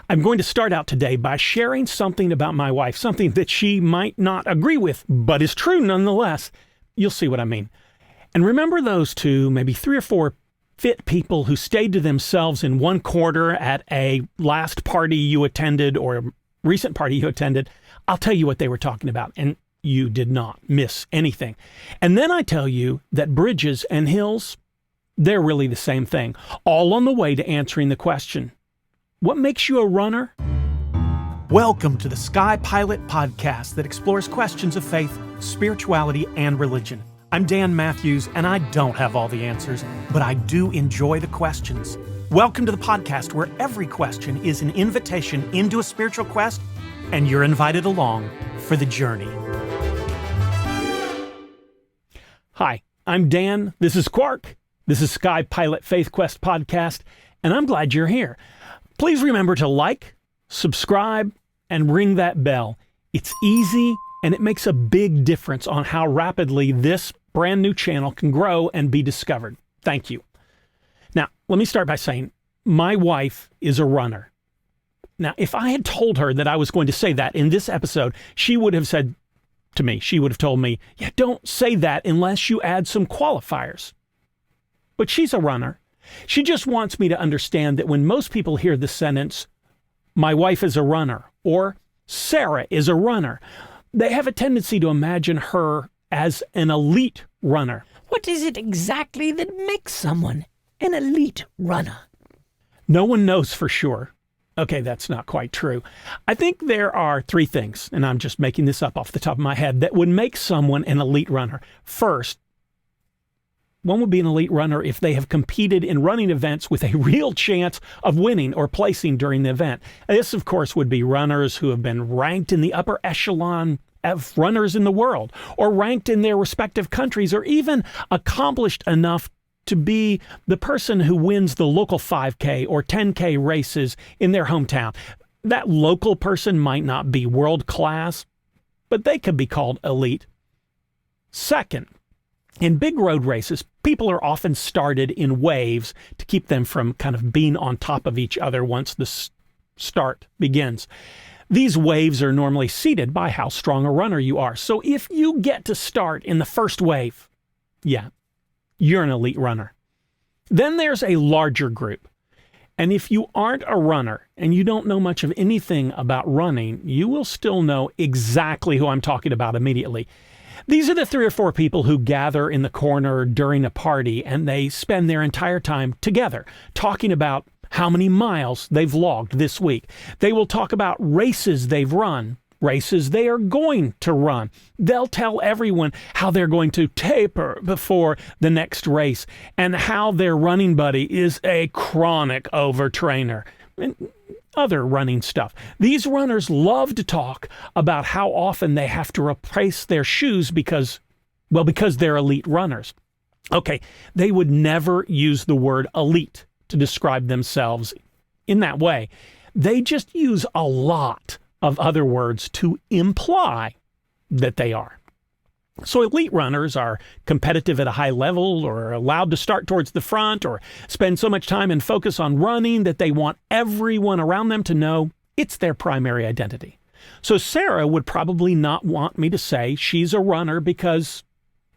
I'm going to start out today by sharing something about my wife, something that she might not agree with, but is true nonetheless. You'll see what I mean. And remember those two, maybe 3 or 4 fit people who stayed to themselves in one corner at a last party you attended or a recent party you attended? I'll tell you what they were talking about, and you did not miss anything. And then I tell you that bridges and hills, they're really the same thing, all on the way to answering the question, what makes you a runner? Welcome to the Sky Pilot podcast that explores questions of faith, spirituality, and religion. I'm Dan Matthews, and I don't have all the answers, but I do enjoy the questions. Welcome to the podcast where every question is an invitation into a spiritual quest, and you're invited along for the journey. Hi, I'm Dan. This is Quark. This is Sky Pilot Faith Quest podcast, and I'm glad you're here. Please remember to like, subscribe, and ring that bell. It's easy, and it makes a big difference on how rapidly this brand new channel can grow and be discovered. Thank you. Now, let me start by saying my wife is a runner. Now, if I had told her that I was going to say that in this episode, she would have said to me, she would have told me, yeah, don't say that unless you add some qualifiers. But she's a runner. She just wants me to understand that when most people hear the sentence, my wife is a runner, or Sarah is a runner, they have a tendency to imagine her as an elite runner. What is it exactly that makes someone an elite runner? No one knows for sure. Okay, that's not quite true. I think there are 3 things, and I'm just making this up off the top of my head, that would make someone an elite runner. First, one would be an elite runner if they have competed in running events with a real chance of winning or placing during the event. This, of course, would be runners who have been ranked in the upper echelon of runners in the world, or ranked in their respective countries, or even accomplished enough to be the person who wins the local 5K or 10K races in their hometown. That local person might not be world class, but they could be called elite. Second, in big road races, people are often started in waves to keep them from kind of being on top of each other once the start begins. These waves are normally seeded by how strong a runner you are. So if you get to start in the first wave, yeah, you're an elite runner. Then there's a larger group. And if you aren't a runner and you don't know much of anything about running, you will still know exactly who I'm talking about immediately. These are the 3 or 4 people who gather in the corner during a party, and they spend their entire time together talking about how many miles they've logged this week. They will talk about races they've run, races they are going to run. They'll tell everyone how they're going to taper before the next race and how their running buddy is a chronic overtrainer. And other running stuff. These runners love to talk about how often they have to replace their shoes because they're elite runners. Okay, they would never use the word elite to describe themselves in that way. They just use a lot of other words to imply that they are. So elite runners are competitive at a high level, or allowed to start towards the front, or spend so much time and focus on running that they want everyone around them to know it's their primary identity. So Sarah would probably not want me to say she's a runner because,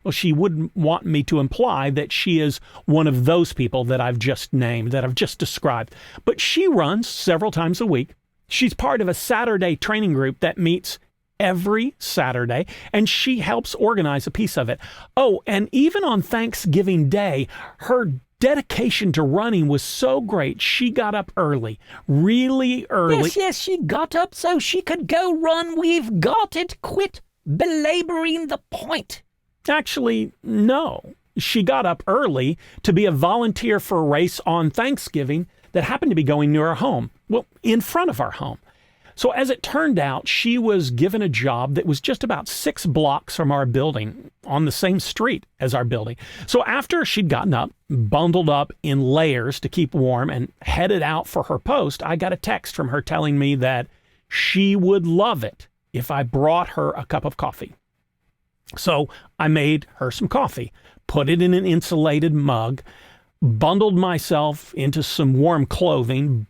well, she wouldn't want me to imply that she is one of those people that I've just named, that I've just described. But she runs several times a week. She's part of a Saturday training group that meets every Saturday, and she helps organize a piece of it. Oh, and even on Thanksgiving Day, her dedication to running was so great, she got up early, really early. Yes, she got up so she could go run. We've got it. Quit belaboring the point. Actually, no. She got up early to be a volunteer for a race on Thanksgiving that happened to be going near our home. Well, in front of our home. So as it turned out, she was given a job that was just about 6 blocks from our building, on the same street as our building. So after she'd gotten up, bundled up in layers to keep warm, and headed out for her post, I got a text from her telling me that she would love it if I brought her a cup of coffee. So I made her some coffee, put it in an insulated mug, bundled myself into some warm clothing,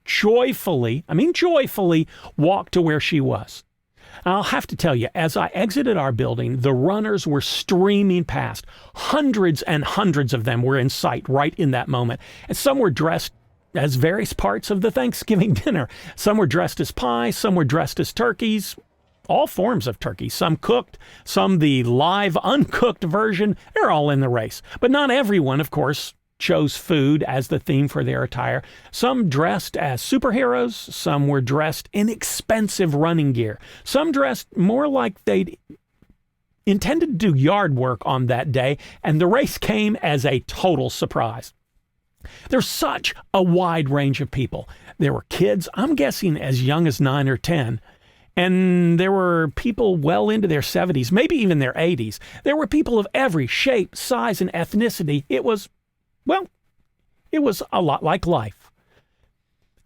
joyfully walk to where she was. I'll have to tell you, as I exited our building, the runners were streaming past. Hundreds and hundreds of them were in sight right in that moment. And some were dressed as various parts of the Thanksgiving dinner. Some were dressed as pie, some were dressed as turkeys, all forms of turkey. Some cooked, some the live uncooked version. They're all in the race. But not everyone, of course, chose food as the theme for their attire. Some dressed as superheroes, some were dressed in expensive running gear. Some dressed more like they'd intended to do yard work on that day, and the race came as a total surprise. There's such a wide range of people. There were kids, I'm guessing as young as 9 or 10, and there were people well into their 70s, maybe even their 80s. There were people of every shape, size, and ethnicity. It was a lot like life.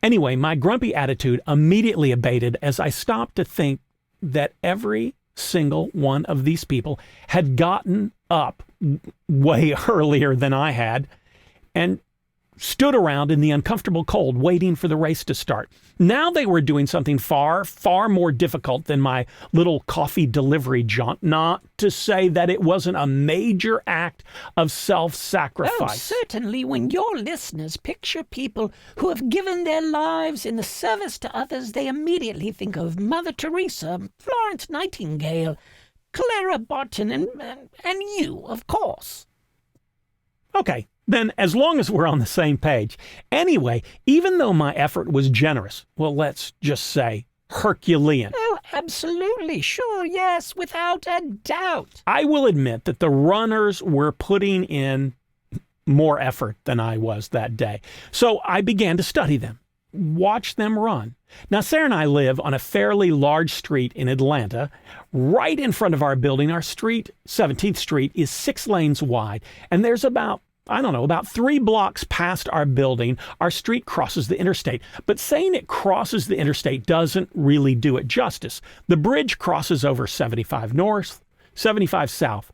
Anyway, my grumpy attitude immediately abated as I stopped to think that every single one of these people had gotten up way earlier than I had and stood around in the uncomfortable cold waiting for the race to start. Now they were doing something far, far more difficult than my little coffee delivery jaunt, not to say that it wasn't a major act of self-sacrifice. Oh, certainly when your listeners picture people who have given their lives in the service to others, they immediately think of Mother Teresa, Florence Nightingale, Clara Barton, and you, of course. Okay. Then, as long as we're on the same page. Anyway, even though my effort was generous, well, let's just say Herculean. Oh, absolutely. Sure, yes, without a doubt. I will admit that the runners were putting in more effort than I was that day. So I began to study them, watch them run. Now, Sarah and I live on a fairly large street in Atlanta. Right in front of our building, our street, 17th Street, is 6 lanes wide, and there's about 3 blocks past our building, our street crosses the interstate. But saying it crosses the interstate doesn't really do it justice. The bridge crosses over 75 north, 75 south,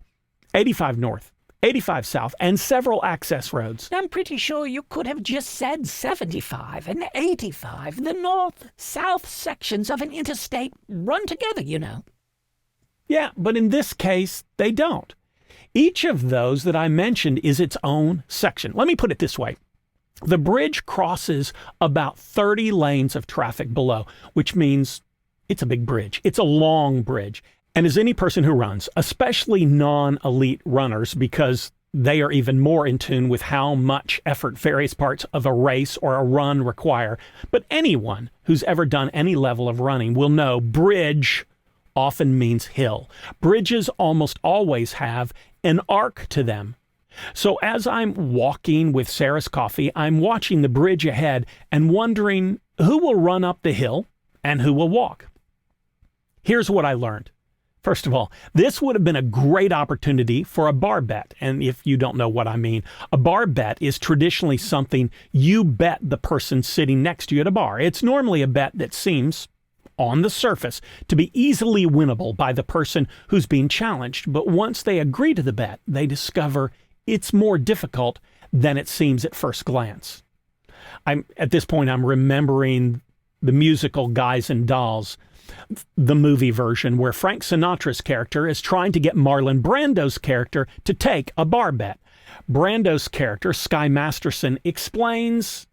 85 north, 85 south, and several access roads. I'm pretty sure you could have just said 75 and 85. The north-south sections of an interstate run together, you know. Yeah, but in this case, they don't. Each of those that I mentioned is its own section. Let me put it this way. The bridge crosses about 30 lanes of traffic below, which means it's a big bridge. It's a long bridge. And as any person who runs, especially non-elite runners, because they are even more in tune with how much effort various parts of a race or a run require, but anyone who's ever done any level of running will know bridge often means hill. Bridges almost always have an arc to them. So as I'm walking with Sarah's coffee, I'm watching the bridge ahead and wondering who will run up the hill and who will walk. Here's what I learned. First of all, this would have been a great opportunity for a bar bet. And if you don't know what I mean, a bar bet is traditionally something you bet the person sitting next to you at a bar. It's normally a bet that seems, on the surface, to be easily winnable by the person who's being challenged. But once they agree to the bet, they discover it's more difficult than it seems at first glance. At this point, I'm remembering the musical Guys and Dolls, the movie version, where Frank Sinatra's character is trying to get Marlon Brando's character to take a bar bet. Brando's character, Sky Masterson, explains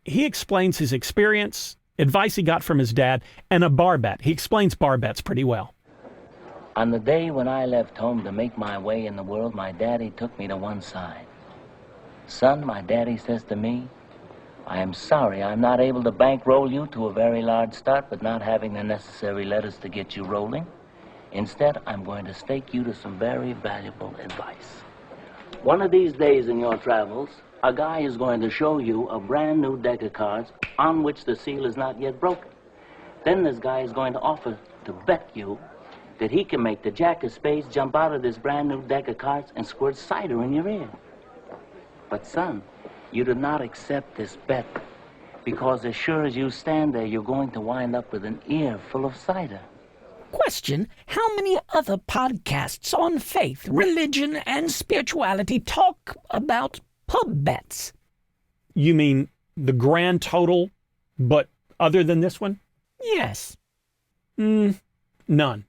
his experience, advice he got from his dad, and a bar bet. He explains bar bets pretty well. On the day when I left home to make my way in the world, my daddy took me to one side. Son, my daddy says to me, I am sorry I'm not able to bankroll you to a very large start, but not having the necessary letters to get you rolling. Instead, I'm going to stake you to some very valuable advice. One of these days in your travels, a guy is going to show you a brand new deck of cards on which the seal is not yet broken. Then this guy is going to offer to bet you that he can make the jack of spades jump out of this brand new deck of cards and squirt cider in your ear. But son, you do not accept this bet, because as sure as you stand there, you're going to wind up with an ear full of cider. Question: how many other podcasts on faith, religion, and spirituality talk about pub bets? You mean the grand total But other than this one? Yes. None.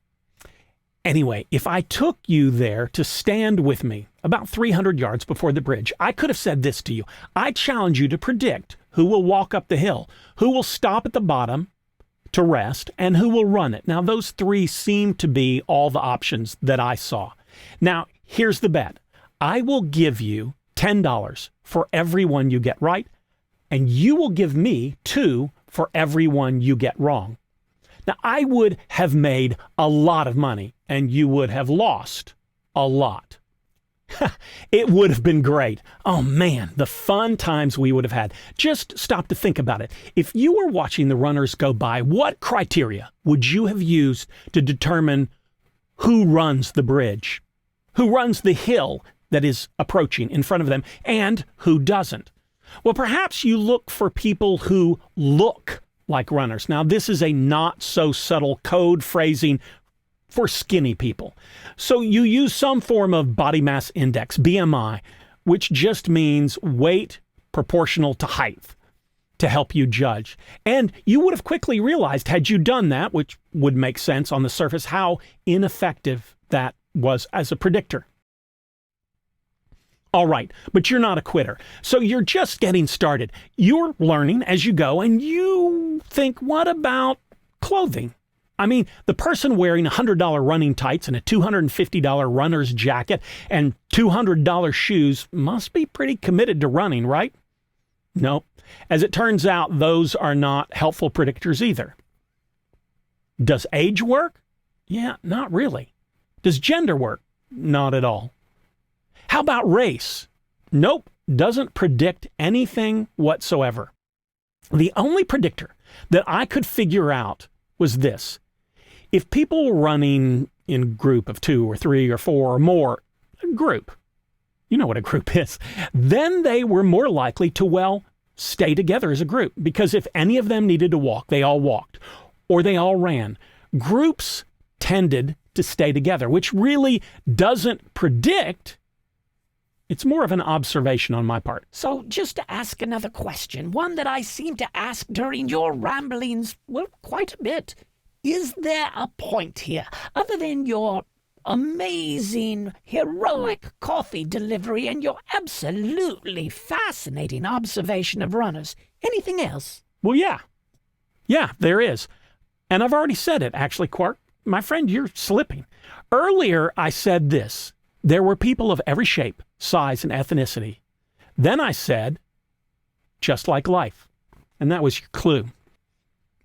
Anyway, if I took you there to stand with me about 300 yards before the bridge, I could have said this to you. I challenge you to predict who will walk up the hill, who will stop at the bottom to rest, and who will run it. Now, those three seem to be all the options that I saw. Now, here's the bet. I will give you $10 for every one you get right, and you will give me $2 for every one you get wrong. Now, I would have made a lot of money, and you would have lost a lot. It would have been great. Oh man, the fun times we would have had. Just stop to think about it. If you were watching the runners go by, what criteria would you have used to determine who runs the bridge, who runs the hill that is approaching in front of them, and who doesn't? Well, perhaps you look for people who look like runners. Now, this is a not so subtle code phrasing for skinny people. So you use some form of body mass index, BMI, which just means weight proportional to height, to help you judge. And you would have quickly realized, had you done that, which would make sense on the surface, how ineffective that was as a predictor. All right, but you're not a quitter. So you're just getting started. You're learning as you go, and you think, what about clothing? I mean, the person wearing $100 running tights and a $250 runner's jacket and $200 shoes must be pretty committed to running, right? Nope. As it turns out, those are not helpful predictors either. Does age work? Yeah, not really. Does gender work? Not at all. How about race? Nope, doesn't predict anything whatsoever. The only predictor that I could figure out was this. If people were running in a group of 2 or 3 or 4 or more, a group, you know what a group is, then they were more likely to, well, stay together as a group. Because if any of them needed to walk, they all walked, or they all ran. Groups tended to stay together, which really doesn't predict. It's more of an observation on my part. So just to ask another question, one that I seem to ask during your ramblings, well, quite a bit. Is there a point here, other than your amazing, heroic coffee delivery and your absolutely fascinating observation of runners? Anything else? Well, yeah. Yeah, there is. And I've already said it, actually, Quark. My friend, you're slipping. Earlier, I said this. There were people of every shape, size, and ethnicity. Then I said, just like life. And that was your clue.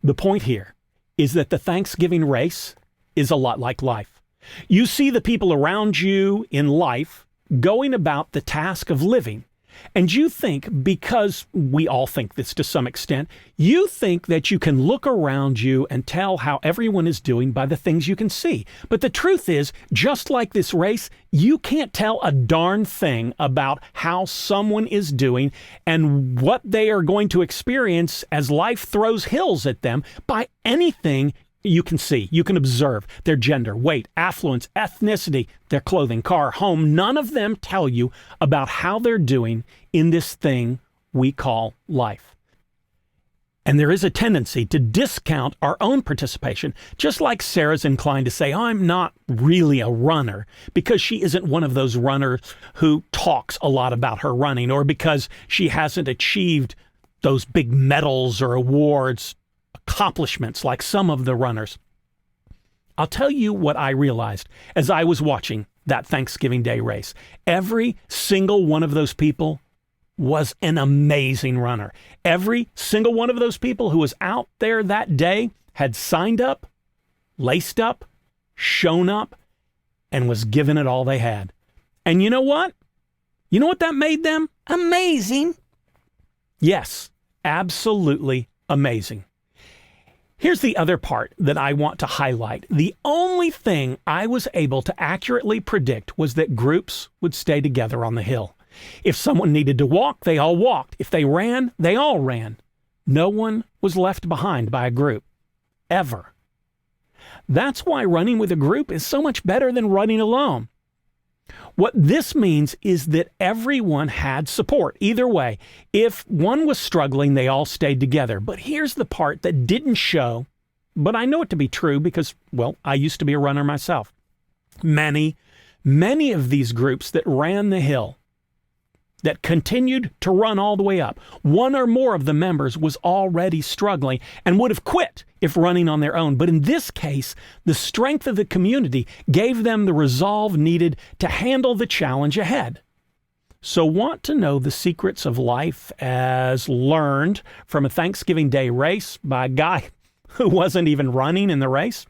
The point here is that the Thanksgiving race is a lot like life. You see the people around you in life going about the task of living. And you think, because we all think this to some extent, you think that you can look around you and tell how everyone is doing by the things you can see. But the truth is, just like this race, you can't tell a darn thing about how someone is doing and what they are going to experience as life throws hills at them by anything you can see. You can observe their gender, weight, affluence, ethnicity, their clothing, car, home. None of them tell you about how they're doing in this thing we call life. And there is a tendency to discount our own participation, just like Sarah's inclined to say, I'm not really a runner, because she isn't one of those runners who talks a lot about her running, or because she hasn't achieved those big medals or awards, accomplishments like some of the runners. I'll tell you what I realized as I was watching that Thanksgiving Day race. Every single one of those people was an amazing runner. Every single one of those people who was out there that day had signed up, laced up, shown up, and was giving it all they had. And you know what? You know what that made them? Amazing. Yes, absolutely amazing. Here's the other part that I want to highlight. The only thing I was able to accurately predict was that groups would stay together on the hill. If someone needed to walk, they all walked. If they ran, they all ran. No one was left behind by a group, ever. That's why running with a group is so much better than running alone. What this means is that everyone had support. Either way, if one was struggling, they all stayed together. But here's the part that didn't show, but I know it to be true because, well, I used to be a runner myself. Many of these groups that ran the hill, that continued to run all the way up, one or more of the members was already struggling and would have quit if running on their own. But in this case, the strength of the community gave them the resolve needed to handle the challenge ahead. So want to know the secrets of life as learned from a Thanksgiving Day race by a guy who wasn't even running in the race?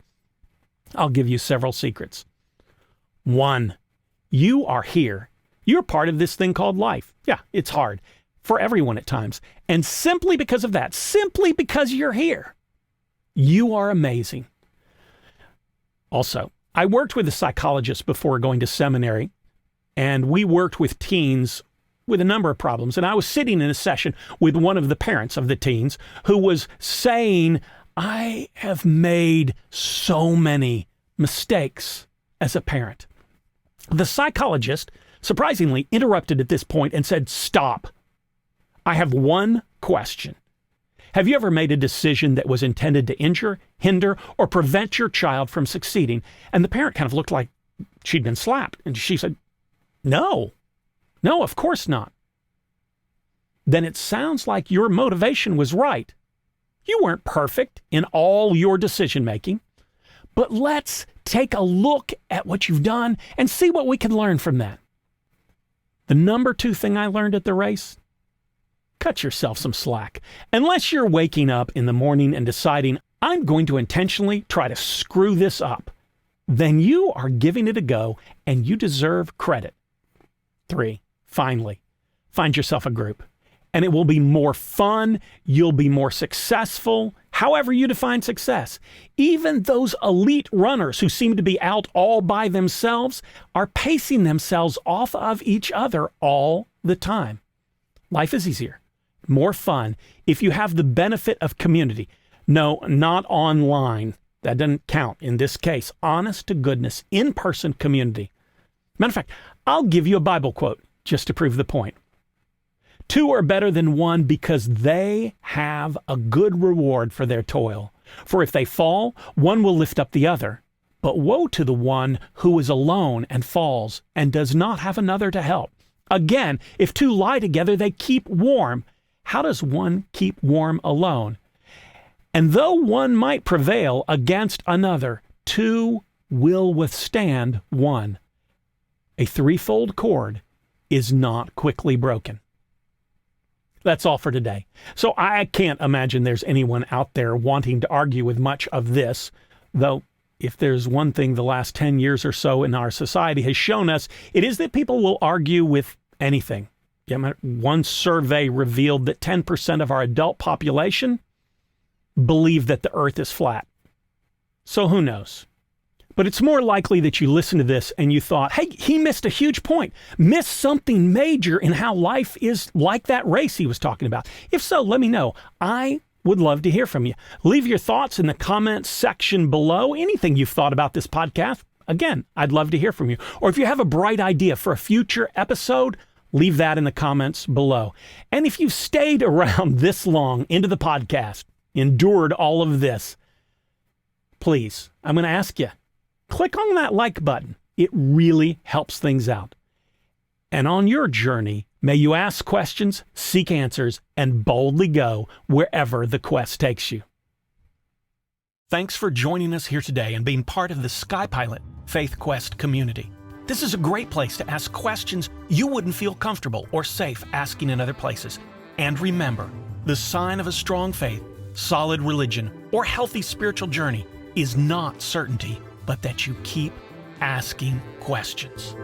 I'll give you several secrets. 1, you are here. You're part of this thing called life. Yeah, it's hard for everyone at times. And simply because of that, simply because you're here, you are amazing. Also, I worked with a psychologist before going to seminary, and we worked with teens with a number of problems. And I was sitting in a session with one of the parents of the teens who was saying, I have made so many mistakes as a parent. The psychologist surprisingly interrupted at this point and said, stop. I have one question. Have you ever made a decision that was intended to injure, hinder, or prevent your child from succeeding? And the parent kind of looked like she'd been slapped. And she said, no, of course not. Then it sounds like your motivation was right. You weren't perfect in all your decision making, but let's take a look at what you've done and see what we can learn from that. The number 2 thing I learned at the race, cut yourself some slack. Unless you're waking up in the morning and deciding, I'm going to intentionally try to screw this up, then you are giving it a go and you deserve credit. 3, finally, find yourself a group. And it will be more fun, you'll be more successful, however you define success. Even those elite runners who seem to be out all by themselves are pacing themselves off of each other all the time. Life is easier, more fun, if you have the benefit of community. No, not online. That doesn't count in this case. Honest to goodness, in-person community. Matter of fact, I'll give you a Bible quote just to prove the point. 2 are better than 1 because they have a good reward for their toil. For if they fall, one will lift up the other. But woe to the one who is alone and falls and does not have another to help. Again, if 2 lie together, they keep warm. How does one keep warm alone? And though one might prevail against another, 2 will withstand 1. A 3-fold cord is not quickly broken. That's all for today. So I can't imagine there's anyone out there wanting to argue with much of this, though if there's one thing the last 10 years or so in our society has shown us, it is that people will argue with anything. One survey revealed that 10% of our adult population believe that the earth is flat. So who knows? But it's more likely that you listen to this and you thought, hey, he missed a huge point, missed something major in how life is like that race he was talking about. If so, let me know. I would love to hear from you. Leave your thoughts in the comments section below. Anything you've thought about this podcast, again, I'd love to hear from you. Or if you have a bright idea for a future episode, leave that in the comments below. And if you've stayed around this long into the podcast, endured all of this, please, I'm going to ask you, click on that like button. It really helps things out. And on your journey, may you ask questions, seek answers, and boldly go wherever the quest takes you. Thanks for joining us here today and being part of the SkyPilot Faith Quest community. This is a great place to ask questions you wouldn't feel comfortable or safe asking in other places. And remember, the sign of a strong faith, solid religion, or healthy spiritual journey is not certainty, but that you keep asking questions.